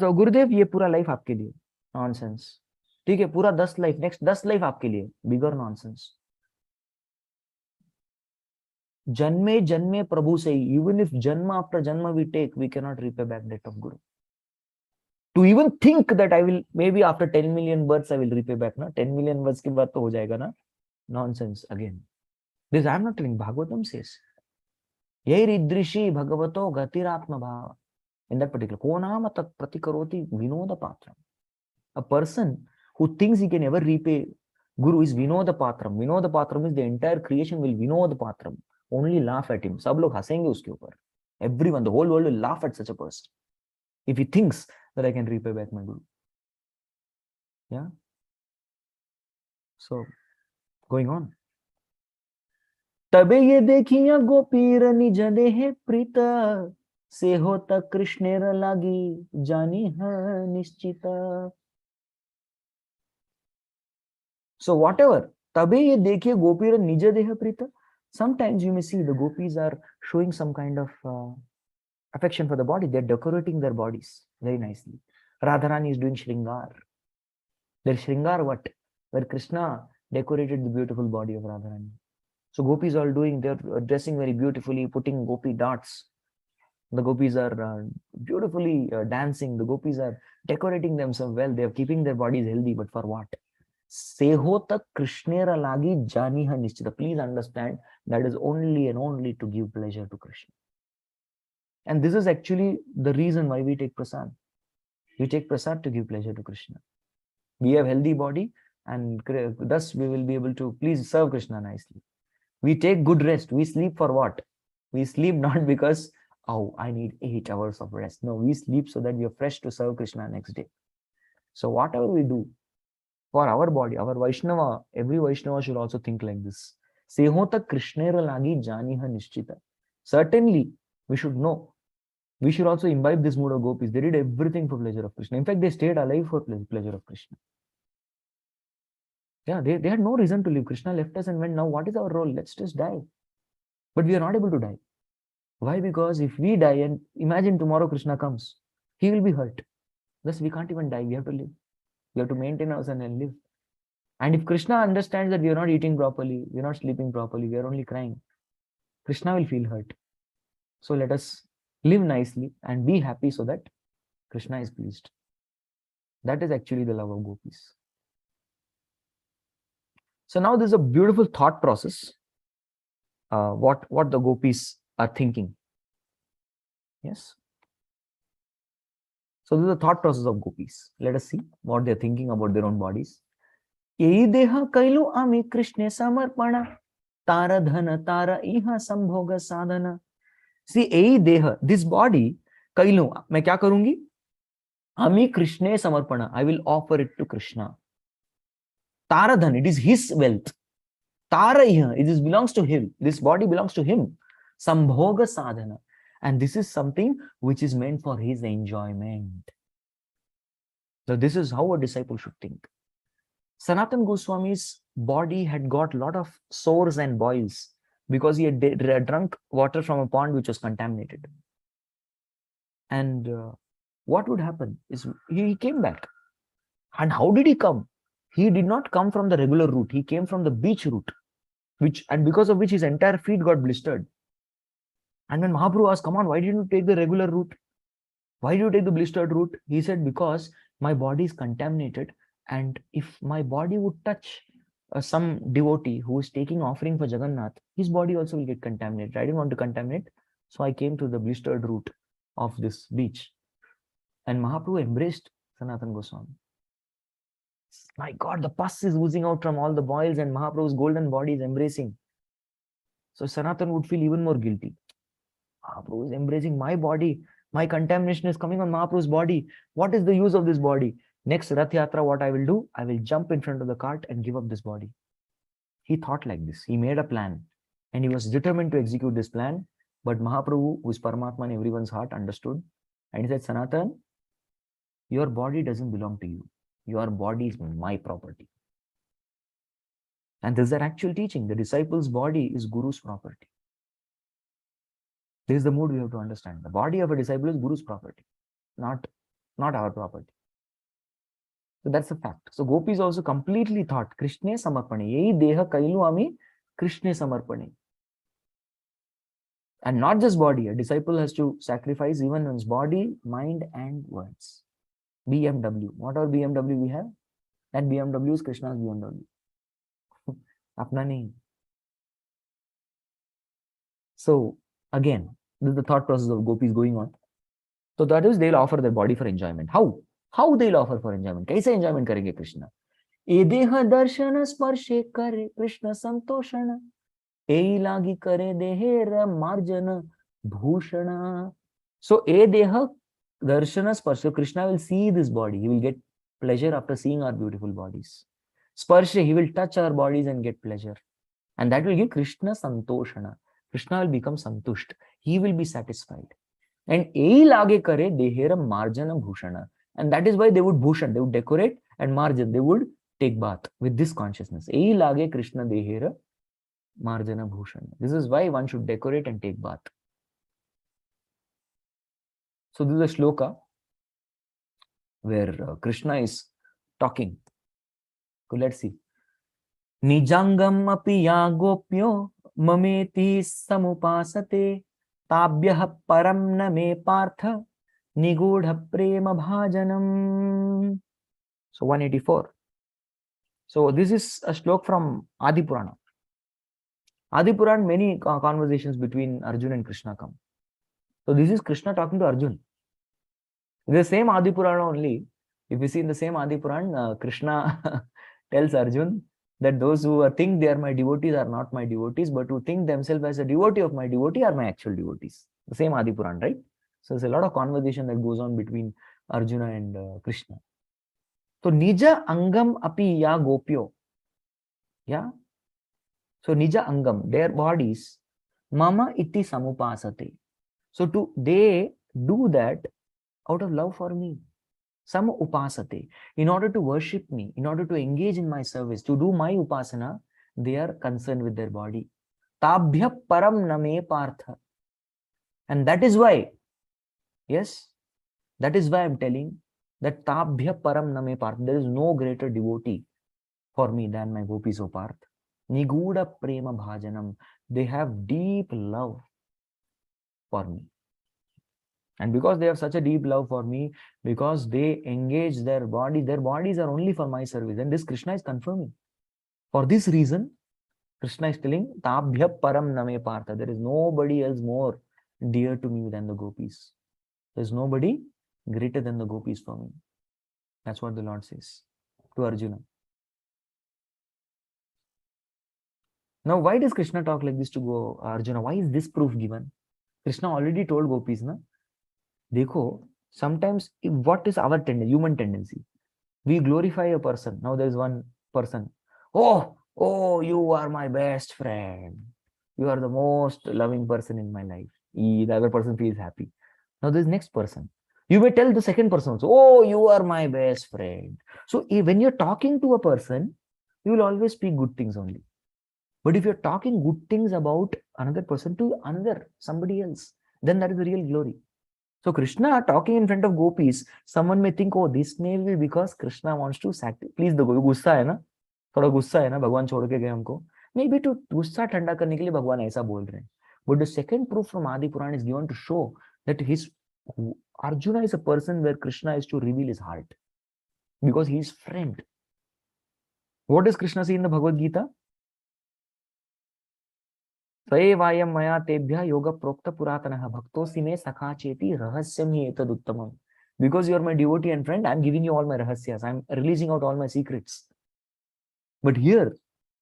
तो गुरुदेव ये पूरा लाइफ आपके लिए. नॉनसेंस. ठीक है, पूरा 10 लाइफ, नेक्स्ट 10 लाइफ आपके लिए. बिगर नॉनसेंस. जन्मे जन्मे प्रभु से, even if janma after janma we take, we cannot repay back debt of Guru. To even think that I will, maybe after 10 million births I will repay back, na 10 million births के बाद तो हो जाएगा ना. Nonsense again. This I am not telling, Bhagavatam says. Yairidrishi bhagavato gatiratma bhava. In that particular, ko nama tat pratikaroti vinoda patram. A person who thinks he can ever repay Guru is vinoda patram. Vinoda patram is the entire creation will vinoda patram. Only laugh at him. सब लोग हंसेंगे उसके ऊपर. Everyone, the whole world will laugh at such a person if he thinks that I can repay back my Guru. Yeah. So, going on. तबे ये देखिया गोपीर निज देह प्रीत से होता कृष्णेर लागी जानी है निश्चिता. So whatever, तबे ये देखिए गोपीर निज देह प्रीत. Sometimes you may see the gopis are showing some kind of affection for the body. They're decorating their bodies very nicely. Radharani is doing Shringar. Their Shringar what? Where Krishna decorated the beautiful body of Radharani. So gopis are doing, they're dressing very beautifully, putting gopi dots. The gopis are beautifully dancing. The gopis are decorating themselves well. They are keeping their bodies healthy. But for what? Seho tak Krishnera lagi jani ha nischita. Please understand that is only and only to give pleasure to Krishna. And this is actually the reason why we take prasad. We take prasad to give pleasure to Krishna. We have healthy body and thus we will be able to please serve Krishna nicely. We take good rest. We sleep for what? We sleep not because, oh, I need 8 hours of rest. No, we sleep so that we are fresh to serve Krishna next day. So whatever we do for our body, our Vaishnava, every Vaishnava should also think like this. Seho tak Krishnera lagi jani ha nischita. Certainly, we should know. We should also imbibe this mood of gopis. They did everything for pleasure of Krishna. In fact, they stayed alive for pleasure of Krishna. Yeah, they had no reason to live. Krishna left us and went, now what is our role? Let's just die. But we are not able to die. Why? Because if we die and imagine tomorrow Krishna comes, he will be hurt. Thus, we can't even die. We have to live. We have to maintain ourselves and live. And if Krishna understands that we are not eating properly, we are not sleeping properly, we are only crying, Krishna will feel hurt. So let us live nicely and be happy so that Krishna is pleased. That is actually the love of gopis. So now there's a beautiful thought process. What the gopis are thinking. Yes. So this is the thought process of gopis. Let us see what they're thinking about their own bodies. Ei deha kailu ami Krishne samarpana tara dhana tara iha sambhoga sadhana. See, ei deha, this body, kailu, मैं क्या करूंगी? Ami Krishne samarpana. I will offer it to Krishna. Tara dhan, it is his wealth. Tara iha, it belongs to him. This body belongs to him. Sambhoga sadhana. And this is something which is meant for his enjoyment. So this is how a disciple should think. Sanatana Goswami's body had got a lot of sores and boils because he had drunk water from a pond which was contaminated. And what would happen is he came back. And how did he come? He did not come from the regular route. He came from the beach route, and because of which his entire feet got blistered. And when Mahaprabhu asked, come on, why didn't you take the regular route? Why do you take the blistered route? He said, because my body is contaminated. And if my body would touch some devotee who is taking offering for Jagannath, his body also will get contaminated. I didn't want to contaminate. So I came to the blistered route of this beach. And Mahaprabhu embraced Sanatana Goswami. My God, the pus is oozing out from all the boils and Mahaprabhu's golden body is embracing. So Sanatana would feel even more guilty. Mahaprabhu is embracing my body. My contamination is coming on Mahaprabhu's body. What is the use of this body? Next Rath Yatra, what I will do? I will jump in front of the cart and give up this body. He thought like this. He made a plan. And he was determined to execute this plan. But Mahaprabhu, who is Paramatma in everyone's heart, understood. And he said, Sanatan, your body doesn't belong to you. Your body is my property. And this is their actual teaching. The disciple's body is Guru's property. This is the mood we have to understand. The body of a disciple is Guru's property, not our property. So that's a fact. So gopis also completely thought, Krishna samarpane. Yei deha kailu ami Krishna samarpane. And not just body. A disciple has to sacrifice even one's body, mind, and words. BMW. Whatever BMW we have, that BMW is Krishna's BMW. Apna nahi. So again, this is the thought process of gopis going on. So that is, they'll offer their body for enjoyment. How? How they'll offer for enjoyment? Kaise enjoyment karenge Krishna? Edeha darshana sparshe kare Krishna santoshana. Ei lagi kare dehera marjana bhushana. So edeha darshana sparshe. Krishna will see this body. He will get pleasure after seeing our beautiful bodies. Sparshe, he will touch our bodies and get pleasure. And that will give Krishna santoshana. Krishna will become santusht. He will be satisfied. And ei lage kare dehera marjana bhushana. And that is why they would bhushan, they would decorate, and marjan, they would take bath with this consciousness. Ei lage Krishna dehera marjana bhushana. This is why one should decorate and take bath. So this is a shloka where Krishna is talking. So let's see. Nijangam api ya gopyo mameti samupasate tabhyah param na me partha Nigudha prema bhajanam. So 184. So this is a slok from Adi Purana. Adi Purana, many conversations between Arjuna and Krishna come. So this is Krishna talking to Arjuna. The same Adi Purana only. If you see in the same Adi Purana, Krishna tells Arjuna that those who think they are my devotees are not my devotees, but who think themselves as a devotee of my devotee are my actual devotees. The same Adi Purana, right? So there's a lot of conversation that goes on between Arjuna and Krishna. So Nija Angam Api Ya Gopyo. Yeah. So Nija Angam, their bodies, Mama iti samupasate. So they do that out of love for me. Samupasate. In order to worship me, in order to engage in my service, to do my upasana, they are concerned with their body. Tabhya param name partha. And that is why, yes, that is why I'm telling that tabhya param name partha. There is no greater devotee for me than my gopis o Parth. Niguda prema bhajanam. They have deep love for me. And because they have such a deep love for me, because they engage their bodies are only for my service. And this Krishna is confirming. For this reason, Krishna is telling, Tabhya param name partha. There is nobody else more dear to me than the gopis. There is nobody greater than the gopis for me. That's what the Lord says to Arjuna. Now, why does Krishna talk like this to Arjuna? Why is this proof given? Krishna already told gopis, na? Dekho, sometimes what is our tendency, human tendency? We glorify a person. Now there is one person. Oh, you are my best friend. You are the most loving person in my life. The other person feels happy. Now there is next person. You may tell the second person also, oh, you are my best friend. So when you're talking to a person, you will always speak good things only. But if you're talking good things about another person to somebody else, then that is the real glory. So Krishna talking in front of gopis, someone may think, oh, this may be because Krishna wants to please the गुस्सा है ना, थोड़ा गुस्सा है ना, भगवान छोड़ के गए हमको. Maybe to गुस्सा ठंडा करने के लिए भगवान ऐसा बोल रहे हैं. But the second proof from Adi Puran is given to show that Arjuna is a person where Krishna is to reveal his heart because he is friend. What does Krishna say in the Bhagavad Gita? Svayevayam maya tebhya yoga prokta puratanaha bhaktosi me sakha cheti rahasyam hi etad uttamam. Because you are my devotee and friend, I am giving you all my rahasyas. I am releasing out all my secrets. But here,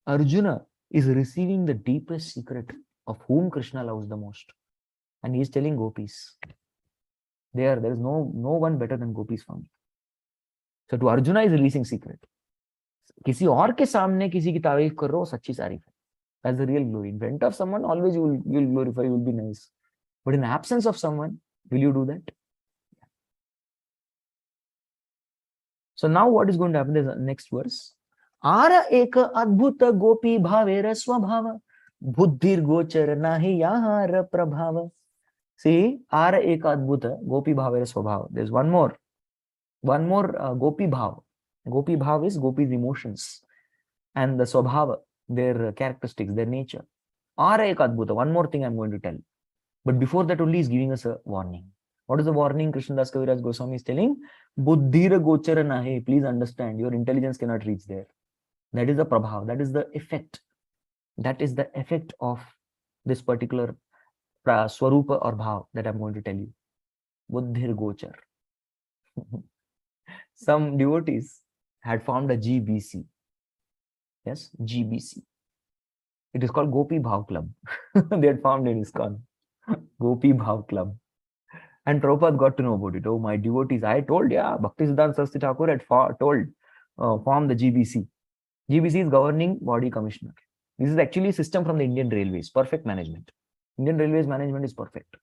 Arjuna is receiving the deepest secret of whom Krishna loves the most. And he is telling gopis, there is no one better than gopis for me. So to Arjuna is releasing secret. किसी और के सामने किसी की तारीफ कर रहे हो, सच्ची तारीफ है. That's the real glory. In front of someone, always you will glorify, you will be nice. But in the absence of someone, will you do that? So now what is going to happen is the next verse. Ara eka adbhuta gopi bhavera swabhava buddhir gochar nahi yahara prabhava. See, ara eka adbhuta gopi bhavera swabhava. There's one more gopi bhav. Gopi bhav is gopi's emotions. And the swabhava, their characteristics, their nature. Ara eka adbhuta. One more thing I'm going to tell. But before that only is giving us a warning. What is the warning Krishnadas Kaviraj Goswami is telling? Buddhira gochara nahe. Please understand, your intelligence cannot reach there. That is the prabhav. That is the effect. That is the effect of this particular swarupa or bhav that I'm going to tell you. Buddhir gochar. Some devotees had formed a GBC. Yes, GBC. It is called Gopi Bhav Club. They had formed in ISKCON. Gopi Bhav Club. And Prabhupada got to know about it. Oh, my devotees. I told, Bhakti Siddhanta Saraswati Thakur had told, form the GBC. GBC is Governing Body Commissioner. This is actually a system from the Indian Railways. Perfect management. Indian Railways management is perfect.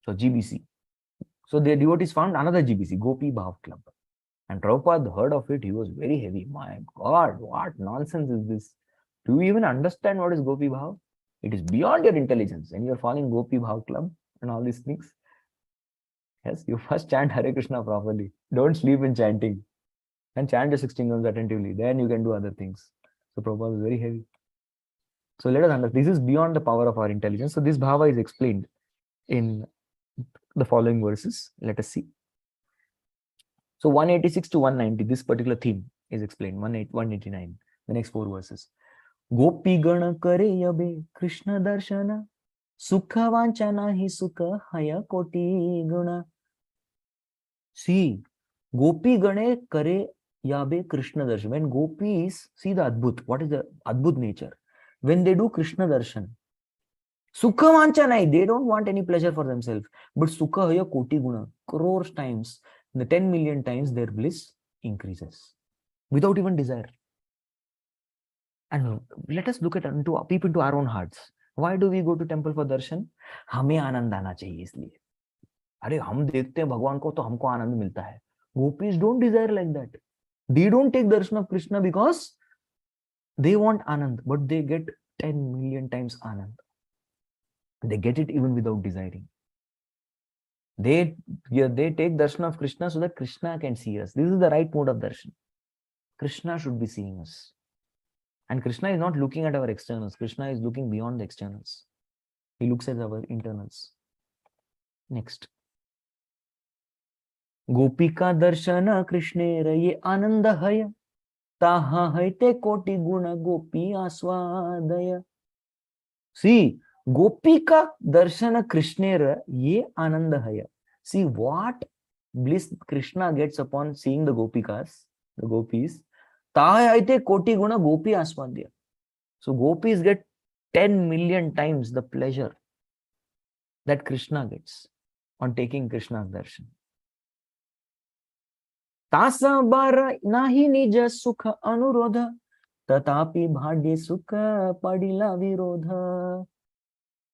So GBC. So their devotees found another GBC, Gopi Bhav Club. And Prabhupada heard of it. He was very heavy. My God, what nonsense is this? Do you even understand what is Gopi Bhav? It is beyond your intelligence. And you are following Gopi Bhav Club and all these things. Yes, you first chant Hare Krishna properly. Don't sleep in chanting. And chant the 16 hymns attentively. Then you can do other things. So Prabhupada is very heavy. So let us understand. This is beyond the power of our intelligence. So this bhava is explained in the following verses. Let us see. So 186 to 190, this particular theme is explained. 189, the next 4 verses. Gopi gana kare yabe Krishna darshana sukha vanchana hi sukha haya koti guna. See, Gopi gane kare yabe Krishna darshan. When gopis see the adbhut, what is the adbhut nature? When they do Krishna darshan, sukha vanchana, they don't want any pleasure for themselves. But sukha haya koti guna, crores times, the 10 million times their bliss increases without even desire. And let us look at peep into our own hearts. Why do we go to temple for darshan? हमें आनंद आना चाहिए इसलिए. अरे हम देखते हैं भगवान को तो हमको आनंद मिलता है. Gopis don't desire like that. They don't take darshan of Krishna because they want anand, but they get 10 million times anand. They get it even without desiring. They take darshan of Krishna so that Krishna can see us. This is the right mode of darshan. Krishna should be seeing us. And Krishna is not looking at our externals. Krishna is looking beyond the externals. He looks at our internals. Next. Gopika darshana Krishnera ye ananda haya. Taha haite koti guna gopi aswadaya. See, Gopika darshana Krishnera ye ananda haya. See what bliss Krishna gets upon seeing the Gopikas, the gopis. Taha haite koti guna gopi aswadaya. So gopis get 10 million times the pleasure that Krishna gets on taking Krishna's darshan. Tasa bara nahi nija sukha anurodha, tatapi bhadye sukha padila virodha.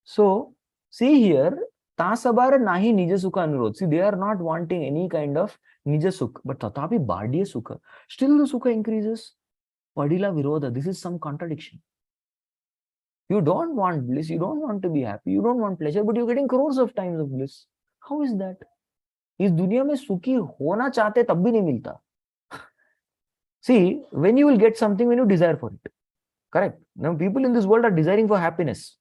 So, see here, tasabara nahi nija sukha anurodha. See, they are not wanting any kind of nija sukha, but tatapi bhadye sukha. Still the sukha increases. Padila virodha. This is some contradiction. You don't want bliss, you don't want to be happy, you don't want pleasure, but you're getting crores of times of bliss. How is that? इस दुनिया में सुखी होना चाहते तब भी नहीं मिलता. See, when you will get something when you desire for it. Correct? Now people in this world are desiring for happiness.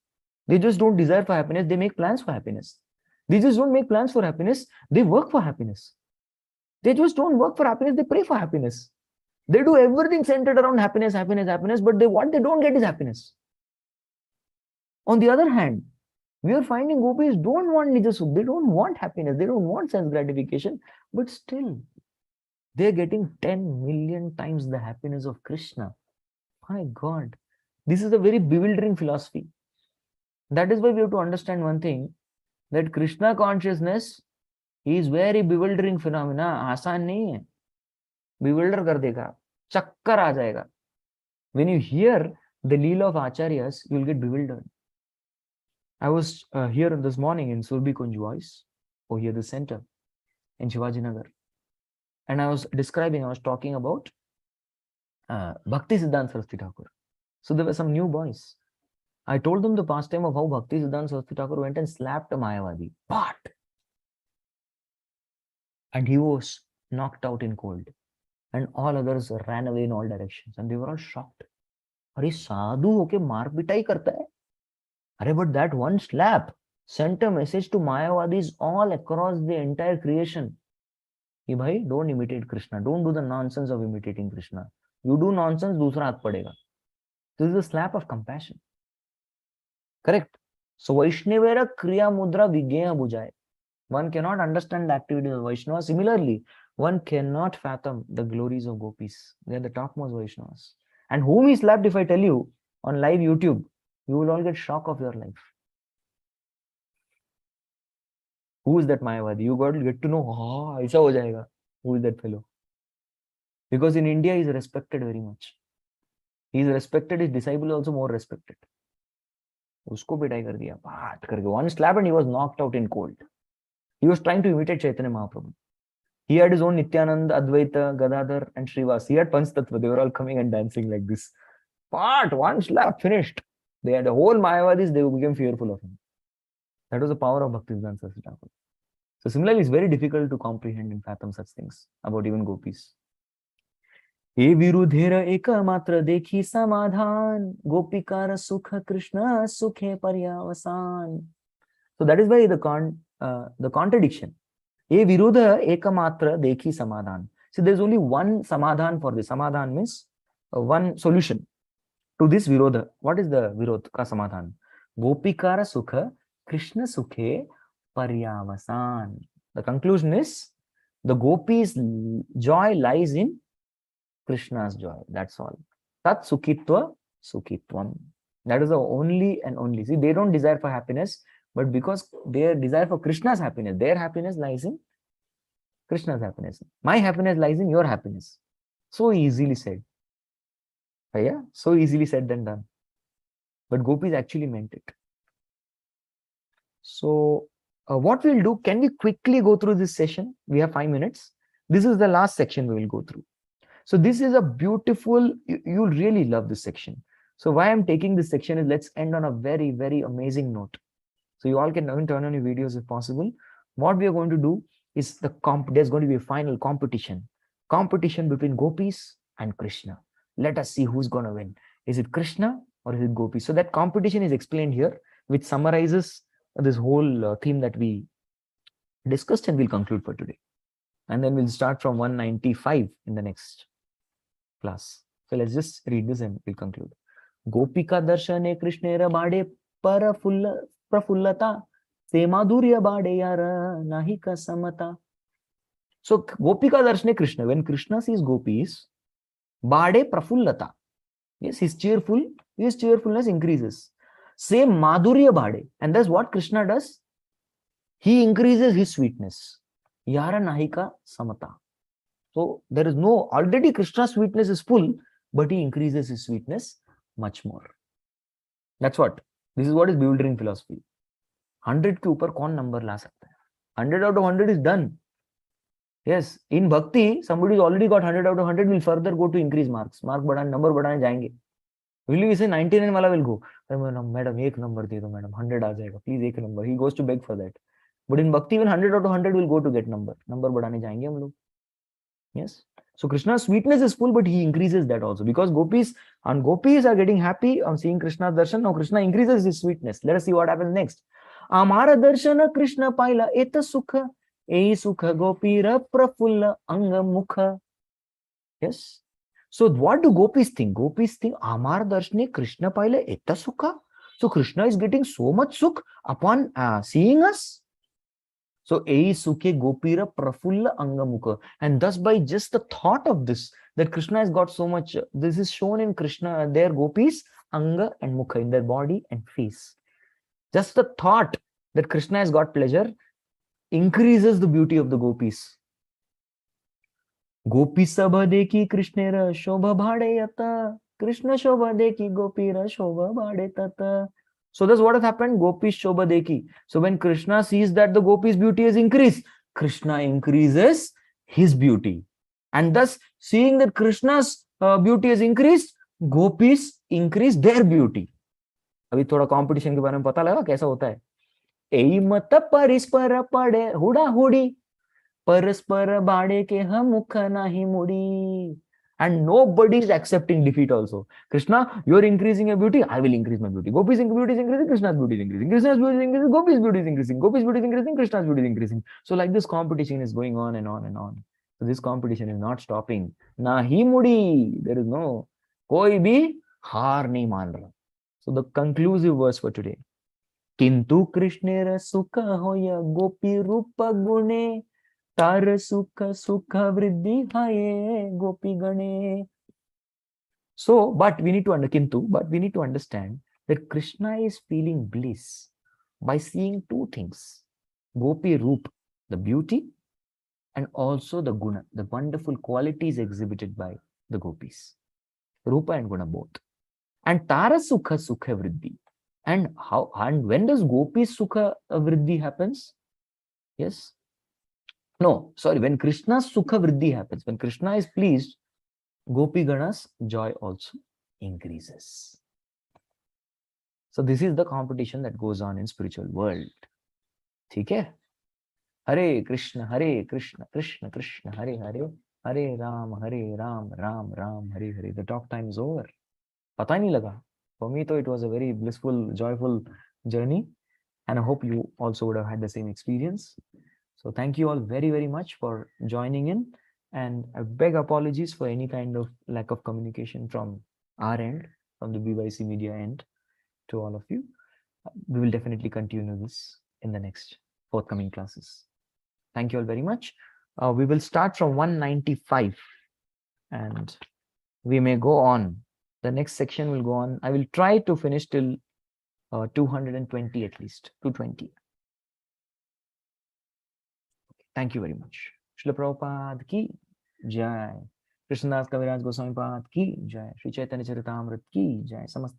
They just don't desire for happiness, they make plans for happiness. They just don't make plans for happiness, they work for happiness. They just don't work for happiness, they pray for happiness. They do everything centered around happiness, happiness, happiness, but what they don't get is happiness. On the other hand, we are finding gopis don't want nija sukh, they don't want happiness, they don't want sense gratification, but still they are getting 10 million times the happiness of Krishna. My God, this is a very bewildering philosophy. That is why we have to understand one thing, that Krishna consciousness is very bewildering phenomena. आसान नहीं है, bewilder कर देगा, चक्कर आ जाएगा. When you hear the Lila of Acharyas, you will get bewildered. I was here this morning in Surbi Kunj Voice, over here the center in Shivaji Nagar, and I was talking about Bhakti Siddhanta Saraswati Thakur. So there were some new boys. I told them the pastime of how Bhakti Siddhanta Saraswati Thakur went and slapped a Mayavadi. But! And he was knocked out in cold. And all others ran away in all directions. And they were all shocked. Are sadhu hoke maar pitai karta hai? But that one slap sent a message to Mayavadis all across the entire creation. Ki bhai, don't imitate Krishna. Don't do the nonsense of imitating Krishna. You do nonsense, dusra haath padega. This is a slap of compassion. Correct? So Vaishnavera Kriya Mudra Vigya Bujay. One cannot understand the activities of Vaishnava. Similarly, one cannot fathom the glories of gopis. They are the topmost Vaishnavas. And whom he slapped, if I tell you on live YouTube, you will all get shock of your life. Who is that Mayavadi? You got to get to know, aisa ho jayega. Who is that fellow? Because in India, he is respected very much. He is respected, his disciple is also more respected. Usko pitai kar diya, baat karke. One slap and he was knocked out in cold. He was trying to imitate Chaitanya Mahaprabhu. He had his own Nityanand, Advaita, Gadadhar and Srivas. He had Panch Tattva. They were all coming and dancing like this. But one slap, finished. They had a whole Mayavadis, they became fearful of him. That was the power of Bhakti Siddhanta Saraswati Thakur. So similarly, it's very difficult to comprehend and fathom such things about even gopis. E virudhera eka matra dekhi samadhan, gopikara sukha Krishna sukhe paryavasan. So that is why the contradiction. E virudha eka matra dekhi samadhan. See, there's only one samadhan for this. Samadhan means one solution to this virodha. What is the virodha ka samadhan? Gopikara sukha Krishna sukhe paryavasan. The conclusion is the gopis' joy lies in Krishna's joy. That's all. Tat sukhitva sukhitvam. That is the only and only. See, they don't desire for happiness, but because their desire for Krishna's happiness, their happiness lies in Krishna's happiness. My happiness lies in your happiness. So easily said. Yeah, so easily said than done. But gopis actually meant it. So what we'll do, can we quickly go through this session? We have 5 minutes. This is the last section we will go through. So this is a beautiful, you'll really love this section. So why I'm taking this section is, let's end on a very, very amazing note. So you all can even turn on your videos if possible. What we are going to do is there's going to be a final competition between gopis and Krishna. Let us see who's going to win. Is it Krishna or is it gopis? So that competition is explained here, which summarizes this whole theme that we discussed, and we'll conclude for today. And then we'll start from 195 in the next class. So let's just read this and we'll conclude. Gopika darshane krishnera bade prafullata se madhurya bade yara nahika samata. So Gopika darshane Krishna, when Krishna sees gopis, bade prafullata. Yes, he's cheerful. His cheerfulness increases. Same madhurya bade. And that's what Krishna does. He increases his sweetness. Yara nahika samata. So there is no, already Krishna's sweetness is full, but he increases his sweetness much more. That's what. This is what is bewildering philosophy. 100 के ऊपर कौन number ला सकता है? 100 out of 100 is done. Yes, in Bhakti, somebody who's already got 100 out of 100 will further go to increase marks. Mark बढ़ाने, number बढ़ाने जाएंगे. Will you say 99 वाला will go? Madam, एक number दे दो, madam, 100 आ जाएगा. Please एक number. He goes to beg for that. But in Bhakti, even 100 out of 100 will go to get number. Number बढ़ाने जाएंगे हम लोग. Yes. So Krishna's sweetness is full, but he increases that also, because gopis are getting happy on seeing Krishna's darshan. Now Krishna increases his sweetness. Let us see what happens next. Amara darshana Krishna paila eta sukha ei sukha gopira prafulla anga mukha. Yes. So what do gopis think? Gopis think Amara darshane Krishna paila eta sukha. So Krishna is getting so much sukh upon seeing us. So ei sukhe gopira prafulla angamukha. And thus by just the thought of this, that Krishna has got so much, this is shown in Krishna, their gopis, anga and mukha, in their body and face. Just the thought that Krishna has got pleasure increases the beauty of the gopis. Gopi sabha deki Krishnera shobha bhade yata. Krishna shobha deki gopira shobha bhade tata. So that's what has happened. Gopis shobha deki. So when Krishna sees that the gopis' beauty has increased, Krishna increases his beauty. And thus, seeing that Krishna's beauty has increased, gopis increase their beauty. अभी थोड़ा competition के बारे में पता लगा कैसा होता है. एई मत परिस्पर पड़े हुडा हुडी परस्पर बाड़े के हम मुख नाही मुड़ी. And nobody is accepting defeat also. Krishna, you are increasing your beauty, I will increase my beauty. Gopis' beauty is increasing, Krishna's beauty is increasing. Krishna's beauty is increasing, Gopis' beauty is increasing. Gopis' beauty is increasing, Krishna's beauty is increasing. So like this competition is going on and on and on. So this competition is not stopping. Nahi mudi. There is no, koi bhi haar nahi maan raha. So the conclusive verse for today. Kintu Krishnera sukha hoya gopi rupa gune. Tar sukha sukha vriddhi haye gopi gane. So, but we need to understand that Krishna is feeling bliss by seeing two things. Gopi Roop, the beauty, and also the guna, the wonderful qualities exhibited by the gopis. Rupa and guna both. And Tara sukha sukha vriddhi. And how, and when does gopi sukha vriddhi happens? Yes. No, sorry, when Krishna's sukha vriddhi happens, when Krishna is pleased, Gopi Gana's joy also increases. So this is the competition that goes on in spiritual world. Okay? Hare Krishna, Krishna Krishna, Hare Hare, Hare Ram, Ram Ram, Hare Hare. The talk time is over. Pata nahi laga. For me, though, it was a very blissful, joyful journey. And I hope you also would have had the same experience. So thank you all very, very much for joining in. And I beg apologies for any kind of lack of communication from our end, from the BYC media end, to all of you. We will definitely continue this in the next forthcoming classes. Thank you all very much. We will start from 195 and we may go on. The next section will go on. I will try to finish till 220 at least, 220. Thank you very much. Srila Prabhupada ki jai. Krishnadas Kaviraj Goswami Pad ki jai. Shri Chaitanya Charitamrta ki jai. Samasta